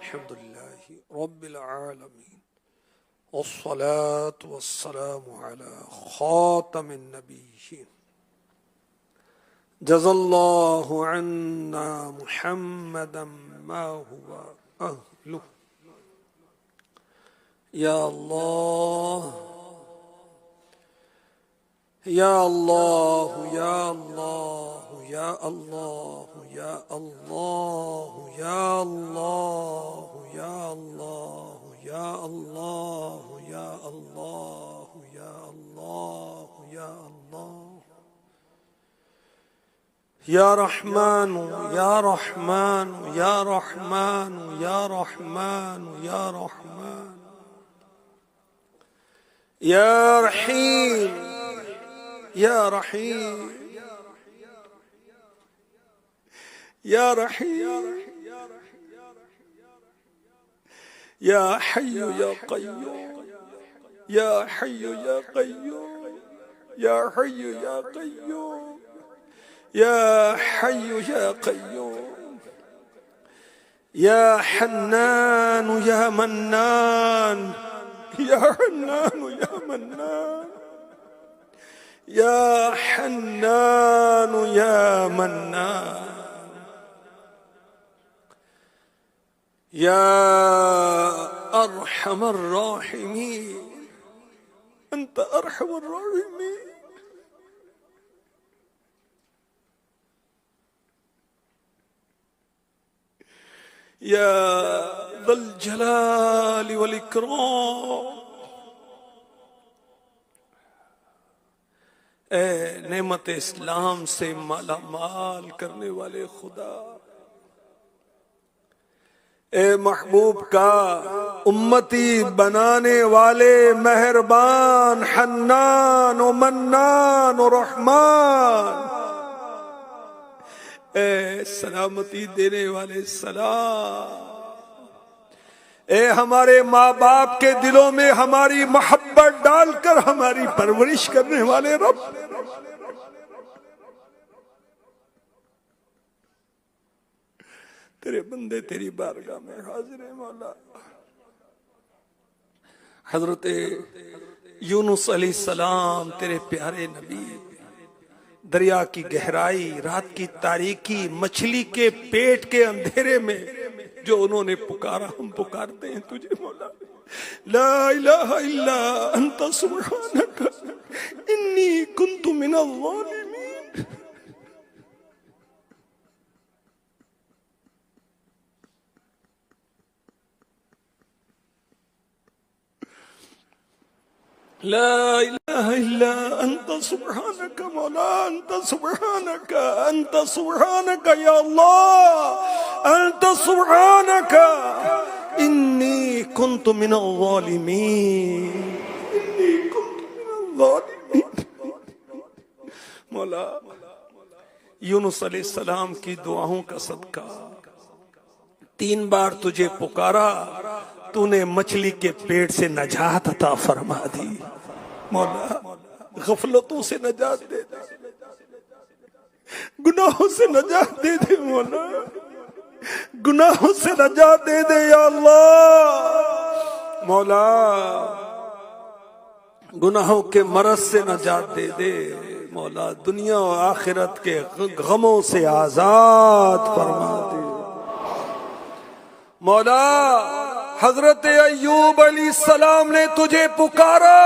الحمد لله رب العالمين والصلاة والسلام على خاتم النبيين جزا الله عنا محمدا ما هو أهله. يا الله يا الله يا الله يا الله يا الله يا الله يا الله يا الله يا الله يا الله يا الله يا رحمن يا رحمن يا رحمن يا رحمن يا رحمن يا رحيم يا رحيم يا رحيم يا حي يا قيوم يا حي يا قيوم يا حي يا قيوم يا حي يا قيوم يا حنان يا منان يا حنان يا منان يا حنان يا منان يا أرحم الراحمين أنت أرحم الراحمين يا ذا الجلال والإكرام. اے نعمت اسلام سے مالا مال کرنے والے خدا، اے محبوب کا امتی بنانے والے مہربان حنان و منان و رحمان، اے سلامتی دینے والے سلام، اے ہمارے ماں باپ کے دلوں میں ہماری محبت ڈال کر ہماری پرورش کرنے والے رب، تیرے بندے تیری بارگاہ میں حاضر ہیں مولا۔ حضرت یونس علیہ السلام تیرے پیارے نبی، دریا کی گہرائی، رات کی تاریکی، مچھلی کے پیٹ کے اندھیرے میں جو انہوں نے پکارا، ہم پکارتے ہیں تجھے مولا۔ لا الہ الا انت سبحانک انی کنت من الظالمین۔ لا الہ الا انت سبحانک مولا، انت سبحانک، انت سبحانک یا اللہ، انت سبحانک انی کنت من الظالمین، انی کنت من الظالمین۔ مولا یونس علیہ السلام کی دعاؤں کا صدقہ 3 بار تجھے پکارا، تو نے مچھلی کے پیٹ سے نجات عطا فرما دی۔ مولا غفلتوں سے نجات دے دے، گناہوں سے نجات دے دے مولا، گناہوں سے نجات دے دے یا اللہ۔ مولا گناہوں کے مرض سے نجات دے دے مولا، دنیا و آخرت کے غموں سے آزاد فرما دے مولا۔ حضرت ایوب علیہ السلام نے تجھے پکارا،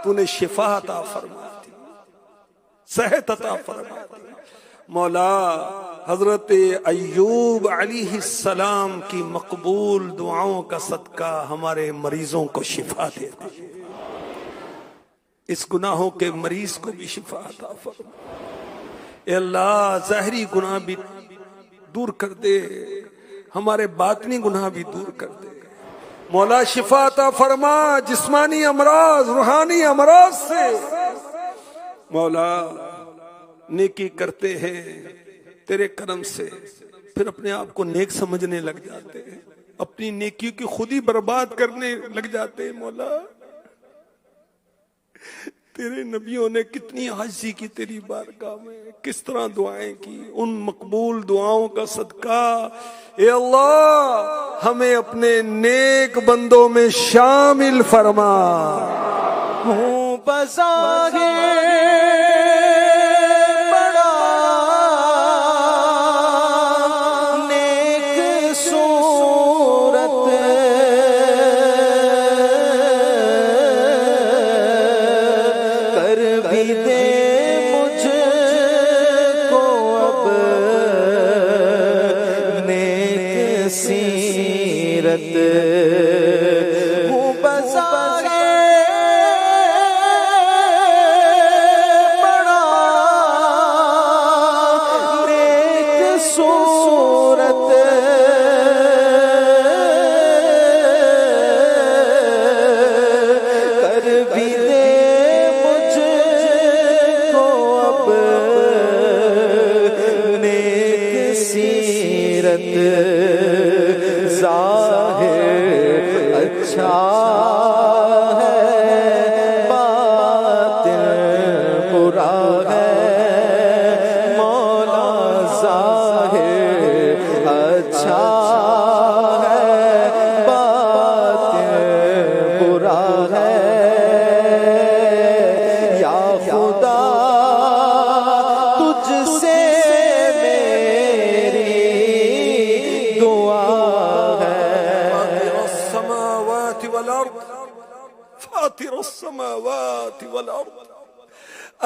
تو نے شفا عطا فرما دی، صحت عطا فرما دی مولا۔ حضرت ایوب علیہ السلام کی مقبول دعاؤں کا صدقہ ہمارے مریضوں کو شفا دے دے، اس گناہوں کے مریض کو بھی شفا عطا فرما۔ اے اللہ ظاہری گناہ بھی دور کر دے، ہمارے باطنی گناہ بھی دور کر دے مولا، شفا عطا فرما جسمانی امراض، روحانی امراض سے مولا۔ نیکی کرتے ہیں تیرے کرم سے، پھر اپنے آپ کو نیک سمجھنے لگ جاتے ہیں، اپنی نیکی کی خود ہی برباد کرنے لگ جاتے ہیں مولا۔ تیرے نبیوں نے کتنی عاجزی کی تیری بارگاہ میں، کس طرح دعائیں کی، ان مقبول دعاؤں کا صدقہ اے اللہ ہمیں اپنے نیک بندوں میں شامل فرما. ہوں بظاہر بڑا نیک صورت، کر بھی دے مجھ کو اب نیک سیرت. ہوں بظاہر بڑا نیک صورت، کر بھی دے مجھ کو اب نیک سیرت. ظاہر اچھا ہے باطن برا ہے، مولا ظاہر اچھا ہے باطن برا ہے. یا خدا تجھ سے میری دعا فاطر السماوات والأرض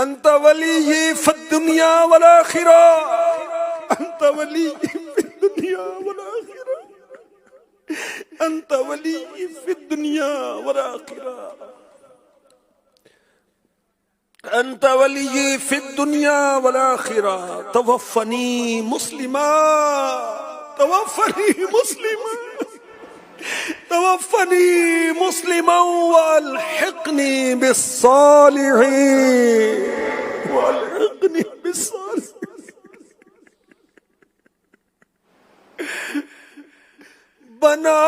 أنت ولي في الدنيا والآخرة، أنت ولي في الدنيا والآخرة، أنت ولي في الدنيا والآخرة، أنت ولي في الدنيا والآخرة. توفني مسلما، توفني مسلما، توفني مسلما والحقني بالصالحين، والحقني بالصالحين. بنا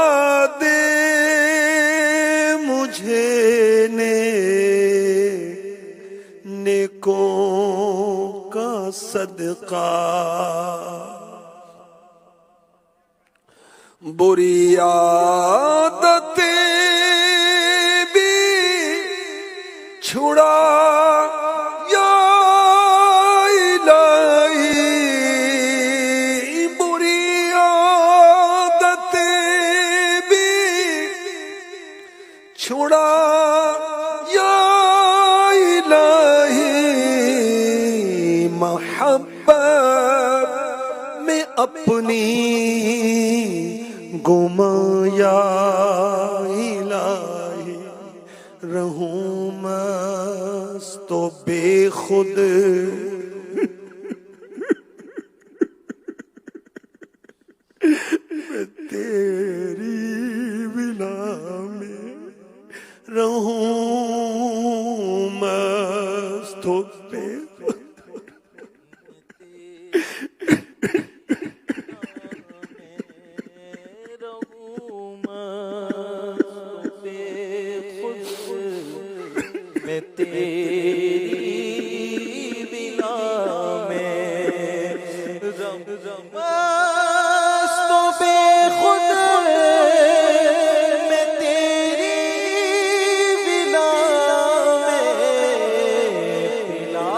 دے مجھے نیکوں کا صدقہ، بری عادتیں بھی چھڑا یا الہی، بری عادتیں بھی چھڑا یا الہی، محبت میں اپنی گما یا الہی، رہوں مست و بے خود میں تیری بلا میں، رہوں مست و بے خود. تیری بلا میں مست و بے خود، میں تیری بلا میں پلا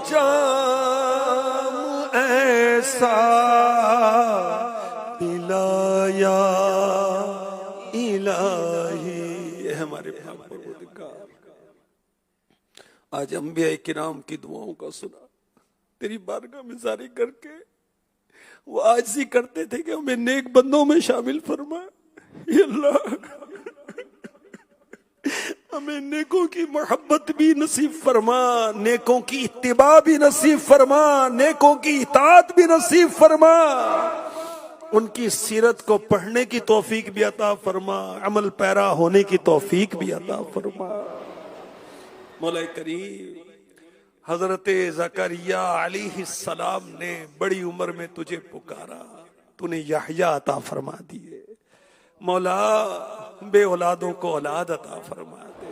جام ایسا پلایا الہی. یہ ہمارے پروردگار آج انبیاء کرام کی دعاؤں کا سنا، تیری بارگاہ میں جاری کر کے وہ عاجزی کرتے تھے کہ ہمیں نیک بندوں میں شامل فرما. یا اللہ ہمیں نیکوں کی محبت بھی نصیب فرما، نیکوں کی اتباع بھی نصیب فرما، نیکوں کی اطاعت بھی نصیب فرما، ان کی سیرت کو پڑھنے کی توفیق بھی عطا فرما، عمل پیرا ہونے کی توفیق بھی عطا فرما. مولا کریم، حضرت زکریا علیہ السلام نے بڑی عمر میں تجھے پکارا، تو نے یحییٰ عطا فرما دیے. مولا بے اولادوں کو اولاد عطا فرما دے.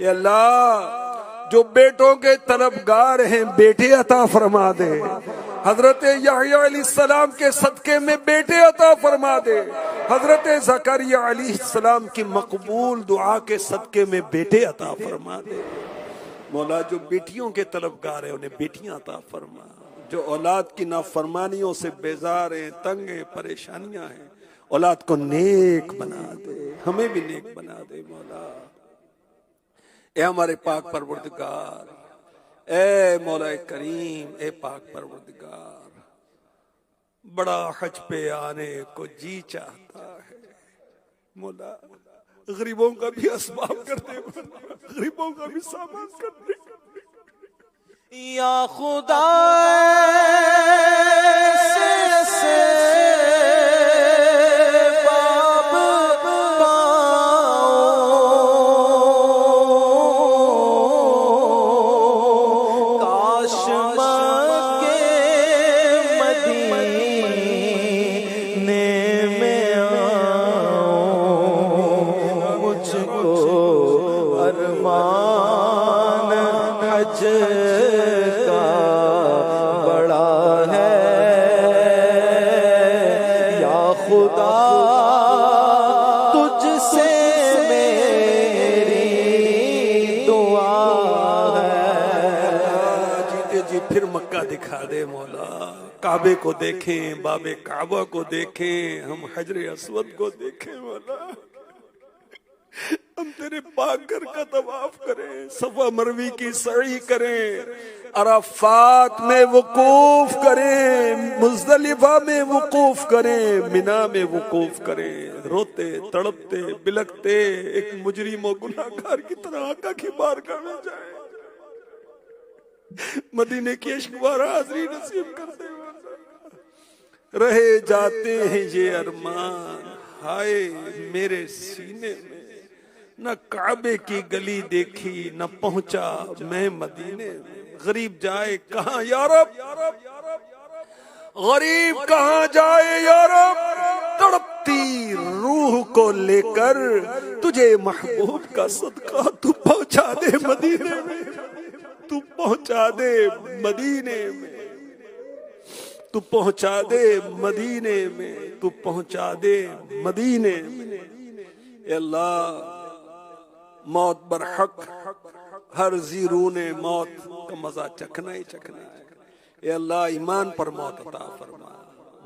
یا اللہ جو بیٹوں کے طلبگار ہیں بیٹے عطا فرما دے. حضرت یحییٰ علیہ السلام کے صدقے میں بیٹے عطا فرما دے. حضرت زکریا علیہ السلام کی مقبول دعا کے صدقے میں بیٹے عطا فرما دے مولا. جو بیٹیوں کے طلبگار ہیں انہیں بیٹیاں عطا فرما. جو اولاد کی نافرمانیوں سے بیزار ہیں، تنگ ہیں، پریشانیاں ہیں، اولاد کو نیک بنا دے، ہمیں بھی نیک بنا دے مولا. اے ہمارے پاک پروردگار، اے مولا کریم، اے پاک پروردگار، بڑا حج پہ آنے کو جی چاہتا ہے مولا. غریبوں کا بھی اسباب کر دے، غریبوں کا بھی سامان کر دے یا خدا سے باب کاش مکے مدینے میں آؤں، مجھ کو ارمان حج کا بڑا ہے. یا خدا تجھ سے میری دعا ہے. جیتے جی پھر مکہ دکھا دے مولا. کعبے کو دیکھیں، باب کعبہ کو دیکھیں، ہم حجر اسود کو دیکھیں مولا. ہم تیرے پاک گھر کا طواف کریں، صفا مروی کی سعی کریں، عرفات میں وقوف کریں، مزدلفہ میں وقوف کریں، مینا میں وقوف کریں، روتے تڑپتے بلکتے ایک مجرم و گناہگار کی طرح آقا کی بارگاہ میں جائیں. مدینے کی عشقوار حاضری نصیب کرتے ہوئے رہے جاتے ہیں یہ ارمان، ہائے میرے سینے میں. نہ کعبے کی گلی دیکھی، نہ پہنچا میں مدینے میں. غریب جائے کہاں یا رب، غریب کہاں جائے یا رب. تڑپتی روح کو لے کر تجھے محبوب کا صدقہ تو پہنچا دے مدینے میں، تو پہنچا دے مدینے میں، تو پہنچا دے مدینے میں، تو پہنچا دے مدینے میں. اے اللہ موت برحق، ہر زیرو نے موت کا مزہ چکھنا ہی چکھنا ہے. اے اللہ ایمان پر موت عطا فرما،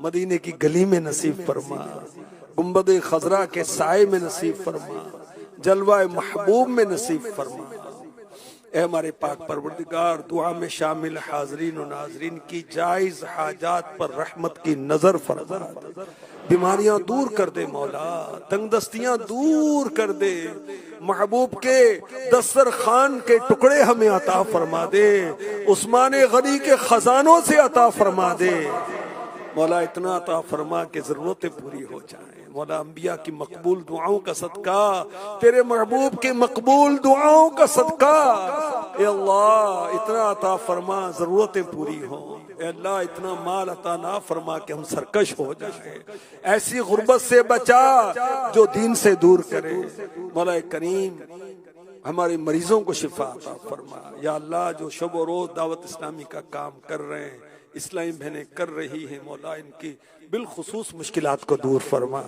مدینے کی گلی میں نصیب فرما، گنبد خضرا کے سائے میں نصیب فرما، جلوہ محبوب میں نصیب فرما. اے ہمارے پاک پروردگار، دعا میں شامل حاضرین و ناظرین کی جائز حاجات پر رحمت کی نظر فرما. بیماریاں دور کر دے مولا، تنگ دستیاں دور کر دے. محبوب کے دسترخوان کے ٹکڑے ہمیں عطا فرما دے، عثمان غنی کے خزانوں سے عطا فرما دے مولا. اتنا عطا فرما کہ ضرورتیں پوری ہو جائیں مولا. انبیاء کی مقبول دعاؤں کا صدقہ، تیرے محبوب کی مقبول دعاؤں کا صدقہ، اے اللہ اتنا عطا فرما ضرورتیں پوری ہوں. اے اللہ اتنا مال عطا نہ فرما کہ ہم سرکش ہو جائیں. ایسی غربت سے بچا جو دین سے دور کرے مولا کریم. ہمارے مریضوں کو شفا عطا فرما یا اللہ. جو شب و روز دعوت اسلامی کا کام کر رہے ہیں، اسلامی بہنیں کر رہی ہیں مولا، ان کی بالخصوص مشکلات کو دور فرما.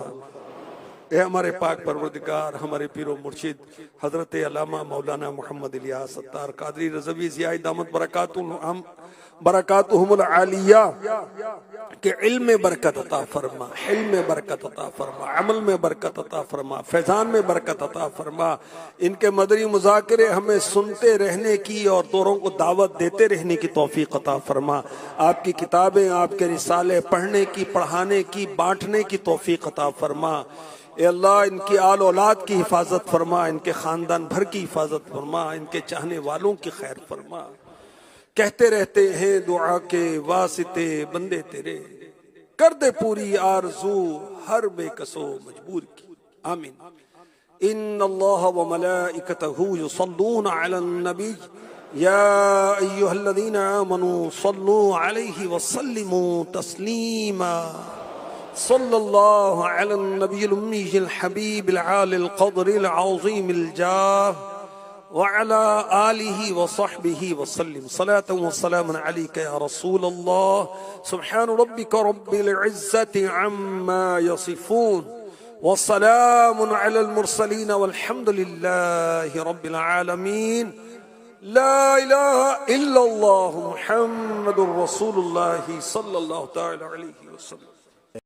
اے ہمارے پاک پروردگار، ہمارے پیر و مرشد حضرت علامہ مولانا محمد الیاس ستار قادری رضوی ضیاء دامت برکاتہم العالیہ کہ علم میں برکت عطا فرما، علم میں برکت عطا فرما، عمل میں برکت عطا فرما، فیضان میں برکت عطا فرما. ان کے مدنی مذاکرے ہمیں سنتے رہنے کی اور دوروں کو دعوت دیتے رہنے کی توفیق عطا فرما. آپ کی کتابیں، آپ کے رسالے پڑھنے کی، پڑھانے کی، بانٹنے کی توفیق عطا فرما. اے اللہ ان کی آل اولاد کی حفاظت فرما، ان کے خاندان بھر کی حفاظت فرما، ان کے چاہنے والوں کی خیر فرما. کہتے رہتے ہیں دعا کے واسطے بندے تیرے، کر دے پوری آرزو ہر بے کسو مجبور کی. آمین. ان اللہ وملائکتہ یصلون علی النبی یا ایہا الذین آمنوا صلوا علیہ وسلموا تسلیما. صلی اللہ علی النبی الامی الحبیب العالی القدر العظیم الجاہ وعلى آله وصحبه وسلم صلاة وسلام عليك يا رسول الله. سبحان ربك رب العزة عما يصفون وسلام على المرسلين والحمد لله رب العالمين. لا إله إلا الله محمد رسول الله صلى الله تعالى عليه وسلم.